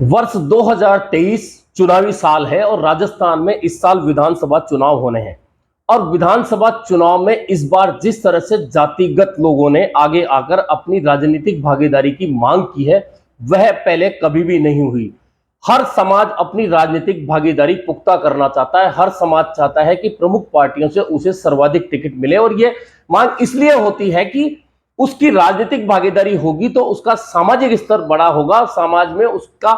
वर्ष 2023 चुनावी साल है और राजस्थान में इस साल विधानसभा चुनाव होने हैं। और विधानसभा चुनाव में इस बार जिस तरह से जातिगत लोगों ने आगे आकर अपनी राजनीतिक भागीदारी की मांग की है, वह पहले कभी भी नहीं हुई। हर समाज अपनी राजनीतिक भागीदारी पुख्ता करना चाहता है। हर समाज चाहता है कि प्रमुख पार्टियों से उसे सर्वाधिक टिकट मिले, और यह मांग इसलिए होती है कि उसकी राजनीतिक भागीदारी होगी तो उसका सामाजिक स्तर बड़ा होगा। समाज में उसका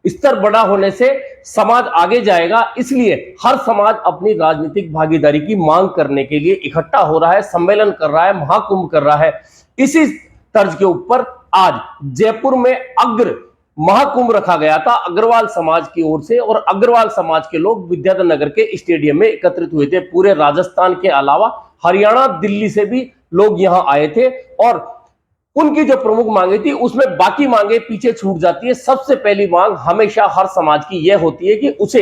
स्तर बड़ा होने से समाज आगे जाएगा। इसलिए हर समाज अपनी राजनीतिक भागीदारी की मांग करने के लिए इकट्ठा हो रहा है, सम्मेलन कर रहा है, महाकुंभ कर रहा है। इसी तर्ज के ऊपर आज जयपुर में अग्र महाकुंभ रखा गया था अग्रवाल समाज की ओर से, और अग्रवाल समाज के लोग विद्याधर नगर के स्टेडियम में एकत्रित हुए थे। पूरे राजस्थान के अलावा हरियाणा, दिल्ली से भी लोग यहां आए थे, और उनकी जो प्रमुख मांगे थी उसमें बाकी मांगे पीछे छूट जाती है। सबसे पहली मांग हमेशा हर समाज की यह होती है कि उसे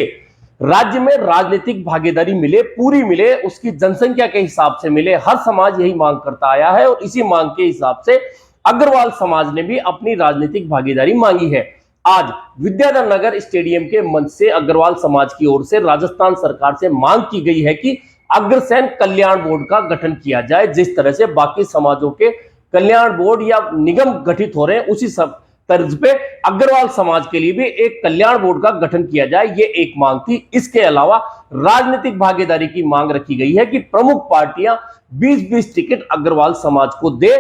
राज्य में राजनीतिक भागीदारी मिले, पूरी मिले, उसकी जनसंख्या के हिसाब से मिले। हर समाज यही मांग करता आया है, और इसी मांग के हिसाब से अग्रवाल समाज ने भी अपनी राजनीतिक भागीदारी मांगी है। आज विद्याधर नगर स्टेडियम के मंच से अग्रवाल समाज की ओर से राजस्थान सरकार से मांग की गई है कि अग्रसेन कल्याण बोर्ड का गठन किया जाए। जिस तरह से बाकी समाजों के कल्याण बोर्ड या निगम गठित हो रहे हैं, उसी सब तर्ज पे अग्रवाल समाज के लिए भी एक कल्याण बोर्ड का गठन किया जाए, ये एक मांग थी। इसके अलावा राजनीतिक भागीदारी की मांग रखी गई है कि प्रमुख पार्टियां 20-20 टिकट अग्रवाल समाज को दे,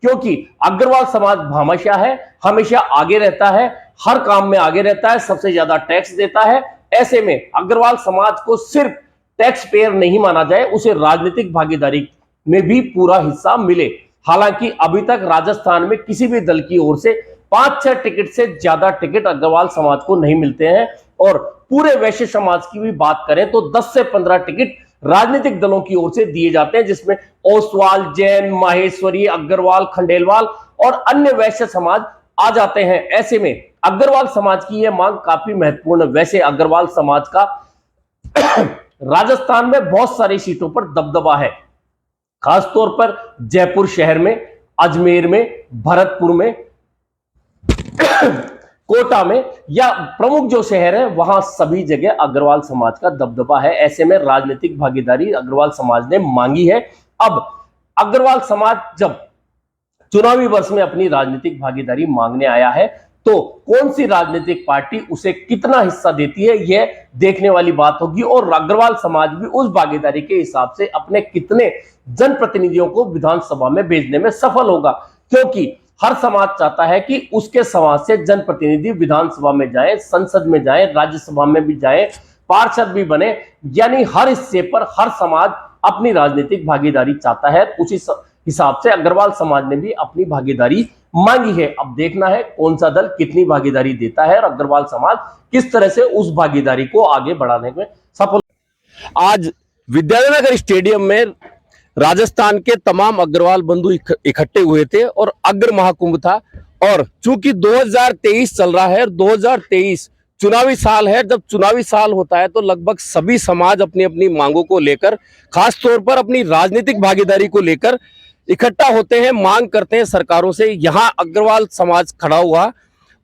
क्योंकि अग्रवाल समाज भामाशाह है, हमेशा आगे रहता है, हर काम में आगे रहता है, सबसे ज्यादा टैक्स देता है। ऐसे में अग्रवाल समाज को सिर्फ टैक्स पेयर नहीं माना जाए, उसे राजनीतिक भागीदारी में भी पूरा हिस्सा मिले। हालांकि अभी तक राजस्थान में किसी भी दल की ओर से 5-6 टिकट से ज्यादा टिकट अग्रवाल समाज को नहीं मिलते हैं, और पूरे वैश्य समाज की भी बात करें तो 10 से 15 टिकट राजनीतिक दलों की ओर से दिए जाते हैं, जिसमें ओसवाल, जैन, माहेश्वरी, अग्रवाल, खंडेलवाल और अन्य वैश्य समाज आ जाते हैं। ऐसे में अग्रवाल समाज की यह मांग काफी महत्वपूर्ण है। वैसे अग्रवाल समाज का राजस्थान में बहुत सारी सीटों पर दबदबा है, खासतौर पर जयपुर शहर में, अजमेर में, भरतपुर में, कोटा में, या प्रमुख जो शहर है वहां सभी जगह अग्रवाल समाज का दबदबा है। ऐसे में राजनीतिक भागीदारी अग्रवाल समाज ने मांगी है। अब अग्रवाल समाज जब चुनावी वर्ष में अपनी राजनीतिक भागीदारी मांगने आया है, तो कौन सी राजनीतिक पार्टी उसे कितना हिस्सा देती है, यह देखने वाली बात होगी। और अग्रवाल समाज भी उस भागीदारी के हिसाब से अपने कितने जनप्रतिनिधियों को विधानसभा में भेजने में सफल होगा, क्योंकि हर समाज चाहता है कि उसके समाज से जनप्रतिनिधि विधानसभा में जाए, संसद में जाए, राज्यसभा में भी जाए, पार्षद भी बने। यानी हर हिस्से पर हर समाज अपनी राजनीतिक भागीदारी चाहता है। उसी हिसाब से अग्रवाल समाज ने भी अपनी भागीदारी मांगी है। अब देखना है कौन सा दल कितनी भागीदारी देता है, और अग्रवाल समाज किस तरह से उस भागीदारी को आगे बढ़ाने में सफल। आज विद्याधर नगर स्टेडियम में राजस्थान के तमाम अग्रवाल बंधु इकट्ठे हुए थे और अग्र महाकुंभ था। और चूंकि 2023 चल रहा है और 2023 चुनावी साल है, जब चुनावी साल होता है तो लगभग सभी समाज अपनी अपनी मांगों को लेकर, खास तौर पर अपनी राजनीतिक भागीदारी को लेकर इकट्ठा होते हैं, मांग करते हैं सरकारों से। यहाँ अग्रवाल समाज खड़ा हुआ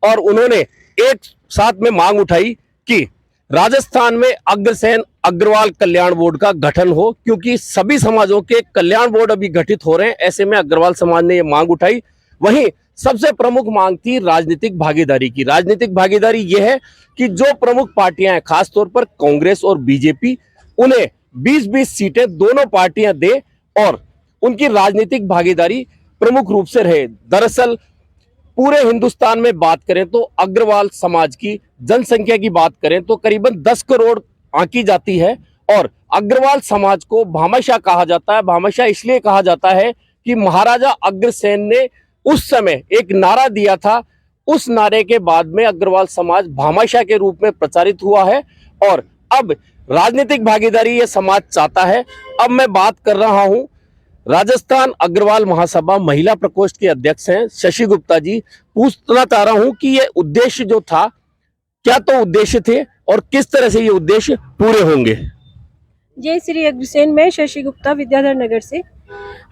और उन्होंने एक साथ में मांग उठाई कि राजस्थान में अग्रसेन अग्रवाल कल्याण बोर्ड का गठन हो, क्योंकि सभी समाजों के कल्याण बोर्ड अभी गठित हो रहे हैं। ऐसे में अग्रवाल समाज ने यह मांग उठाई। वहीं सबसे प्रमुख मांग थी राजनीतिक भागीदारी की। राजनीतिक भागीदारी यह है कि जो प्रमुख पार्टियां हैं, खासतौर पर कांग्रेस और बीजेपी, उन्हें 20-20 सीटें दोनों पार्टियां दे और उनकी राजनीतिक भागीदारी प्रमुख रूप से रहे। दरअसल पूरे हिंदुस्तान में बात करें तो अग्रवाल समाज की जनसंख्या की बात करें तो करीबन 10 करोड़ आंकी जाती है, और अग्रवाल समाज को भामाशाह कहा जाता है। भामाशाह इसलिए कहा जाता है कि महाराजा अग्रसेन ने उस समय एक नारा दिया था, उस नारे के बाद में अग्रवाल समाज भामाशाह के रूप में प्रचारित हुआ है, और अब राजनीतिक भागीदारी ये समाज चाहता है। अब मैं बात कर रहा हूं, राजस्थान अग्रवाल महासभा महिला प्रकोष्ठ के अध्यक्ष हैं शशि गुप्ता जी। पूछना चाह रहा हूं कि ये उद्देश्य जो था, क्या तो उद्देश्य थे और किस तरह से ये उद्देश्य पूरे होंगे। जय श्री अग्रसेन। मैं शशि गुप्ता विद्याधर नगर से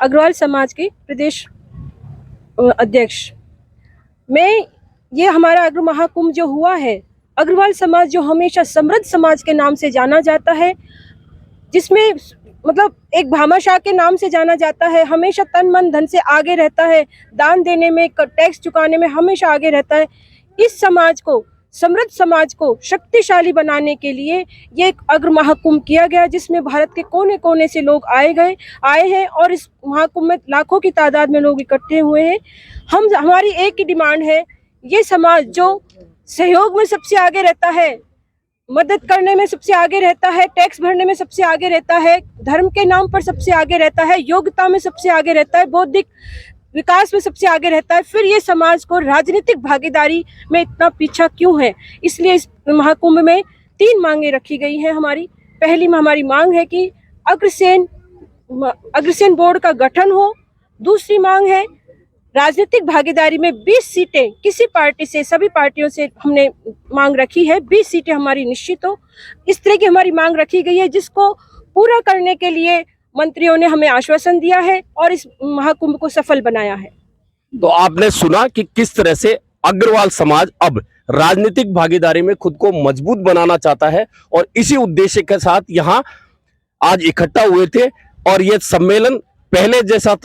अग्रवाल समाज के प्रदेश अध्यक्ष। मैं ये हमारा अग्र महाकुंभ जो हुआ है, अग्रवाल समाज जो हमेशा समृद्ध समाज के नाम से जाना जाता है, जिसमें मतलब एक भामाशाह के नाम से जाना जाता है, हमेशा तन मन धन से आगे रहता है, दान देने में, टैक्स चुकाने में हमेशा आगे रहता है। इस समाज को, समृद्ध समाज को शक्तिशाली बनाने के लिए ये एक अग्र महाकुंभ किया गया, जिसमें भारत के कोने कोने से लोग आए हैं और इस महाकुंभ में लाखों की तादाद में लोग इकट्ठे हुए हैं। हमारी एक ही डिमांड है, ये समाज जो सहयोग में सबसे आगे रहता है, मदद करने में सबसे आगे रहता है, टैक्स भरने में सबसे आगे रहता है, धर्म के नाम पर सबसे आगे रहता है, योग्यता में सबसे आगे रहता है, बौद्धिक विकास में सबसे आगे रहता है, फिर ये समाज को राजनीतिक भागीदारी में इतना पीछा क्यों है? इसलिए इस महाकुंभ में 3 मांगे रखी गई हैं हमारी। पहली हमारी मांग है कि अग्रसेन बोर्ड का गठन हो। दूसरी मांग है राजनीतिक भागीदारी में 20 सीटें किसी पार्टी से, सभी पार्टियों से हमने मांग रखी है, 20 सीटें हमारी निश्चित हो। इस तरह की हमारी मांग रखी गई है, जिसको पूरा करने के लिए मंत्रियों ने हमें आश्वासन दिया है और इस महाकुंभ को सफल बनाया है। तो आपने सुना कि किस तरह से अग्रवाल समाज अब राजनीतिक भागीदारी में खुद को मजबूत बनाना चाहता है और इसी उद्देश्य के साथ यहाँ आज इकट्ठा हुए थे। और ये सम्मेलन पहले जैसा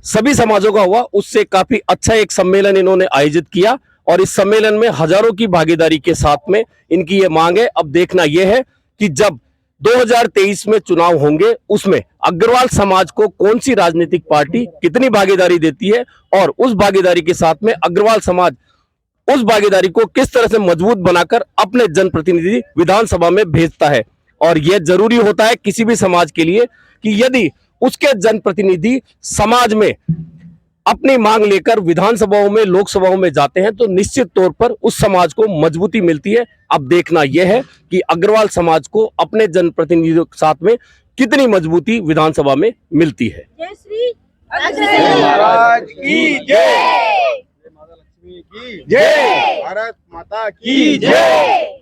सभी समाजों का हुआ, उससे काफी अच्छा एक सम्मेलन इन्होंने आयोजित किया और इस सम्मेलन में हजारों की भागीदारी के साथ में इनकी ये मांग है। अब देखना यह है कि जब 2023 में चुनाव होंगे, उसमें अग्रवाल समाज को कौन सी राजनीतिक पार्टी कितनी भागीदारी देती है और उस भागीदारी के साथ में अग्रवाल समाज उस भागीदारी को किस तरह से मजबूत बनाकर अपने जनप्रतिनिधि विधानसभा में भेजता है। और यह जरूरी होता है किसी भी समाज के लिए कि यदि उसके जनप्रतिनिधि समाज में अपनी मांग लेकर विधानसभाओं में, लोकसभाओं में जाते हैं तो निश्चित तौर पर उस समाज को मजबूती मिलती है। अब देखना यह है कि अग्रवाल समाज को अपने जनप्रतिनिधियों के साथ में कितनी मजबूती विधानसभा में मिलती है। जय श्री महाराज की जय, माता लक्ष्मी की जय, भारत माता की जय।